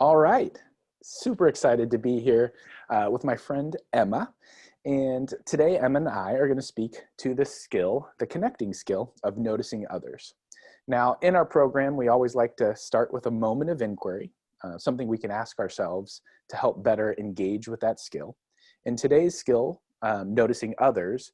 All right. Super excited to be here with my friend Emma. And today, Emma and I are going to speak to the skill, the connecting skill of noticing others. Now, in our program, we always like to start with a moment of inquiry, something we can ask ourselves to help better engage with that skill. In today's skill, noticing others,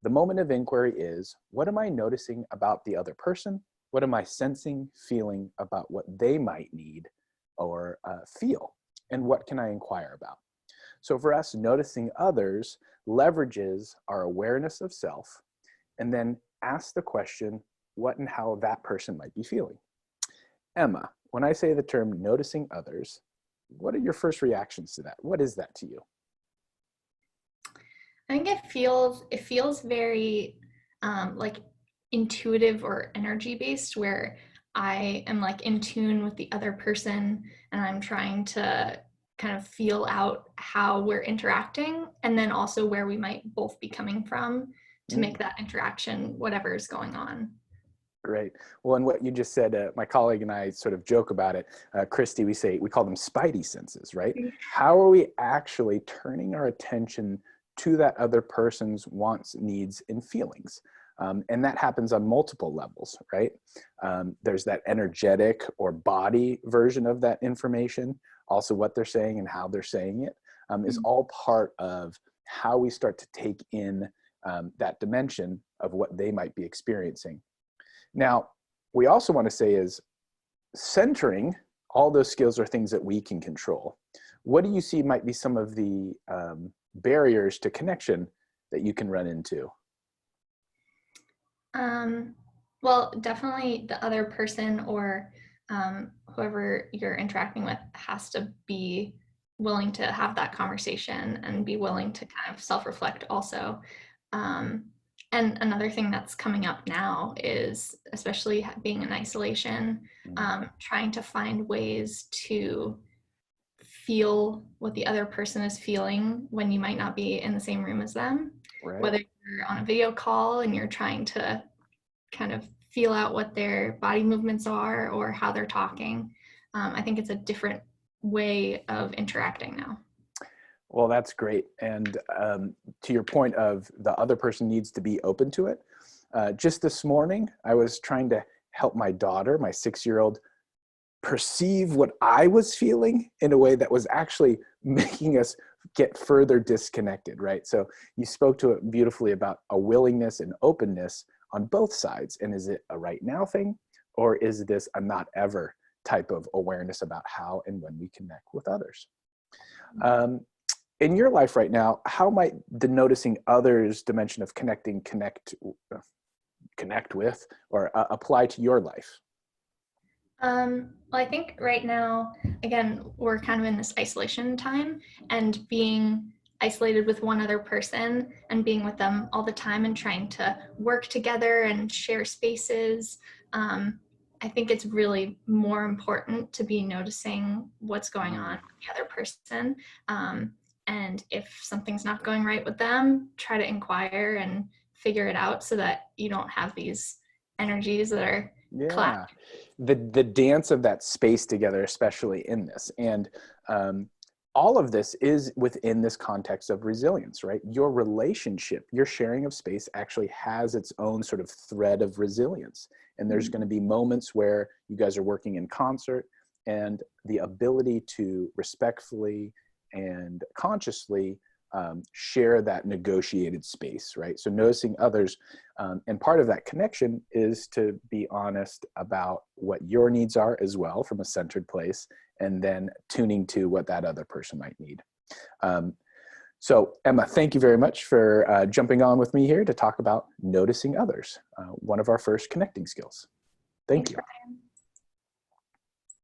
the moment of inquiry is, what am I noticing about the other person? What am I sensing, feeling about what they might need or feel? And what can I inquire about? So for us, noticing others leverages our awareness of self and then asks the question, what and how that person might be feeling. Emma, when I say the term noticing others, what are your first reactions to that? What is that to you? I think it feels very like intuitive or energy based, where I am like in tune with the other person and I'm trying to kind of feel out how we're interacting, and then also where we might both be coming from to make that interaction whatever is going on. Great. Well, and what you just said, my colleague and I sort of joke about it. Christy, we call them spidey senses, right? How are we actually turning our attention to that other person's wants, needs, and feelings? And that happens on multiple levels, right? There's that energetic or body version of that information. Also what they're saying and how they're saying it is all part of how we start to take in that dimension of what they might be experiencing. Now, we also want to say is centering all those skills are things that we can control. What do you see might be some of the barriers to connection that you can run into? Well, definitely the other person or whoever you're interacting with has to be willing to have that conversation and be willing to kind of self-reflect also. Um, and another thing that's coming up now is, especially being in isolation, trying to find ways to feel what the other person is feeling when you might not be in the same room as them. Right. Whether you're on a video call and you're trying to kind of feel out what their body movements are or how they're talking. I think it's a different way of interacting now. Well, that's great. And to your point of the other person needs to be open to it. Just this morning, I was trying to help my daughter, my 6-year-old, perceive what I was feeling in a way that was actually making us get further disconnected, right? So you spoke to it beautifully about a willingness and openness on both sides. And is it a right now thing, or is this a not ever type of awareness about how and when we connect with others? In your life right now, how might the noticing others dimension of connect with, or apply to your life? Well, I think right now, again, we're kind of in this isolation time, and being isolated with one other person and being with them all the time and trying to work together and share spaces. I think it's really more important to be noticing what's going on with the other person. And if something's not going right with them, try to inquire and figure it out so that you don't have these energies that are Yeah, clashing. the dance of that space together, especially in this. And all of this is within this context of resilience, right? Your relationship, your sharing of space actually has its own sort of thread of resilience. And there's going to be moments where you guys are working in concert, and the ability to respectfully and consciously share that negotiated space, right? So noticing others, and part of that connection is to be honest about what your needs are as well from a centered place, and then tuning to what that other person might need. So Emma, thank you very much for jumping on with me here to talk about noticing others, one of our first connecting skills. Thank Thanks, you. Brian.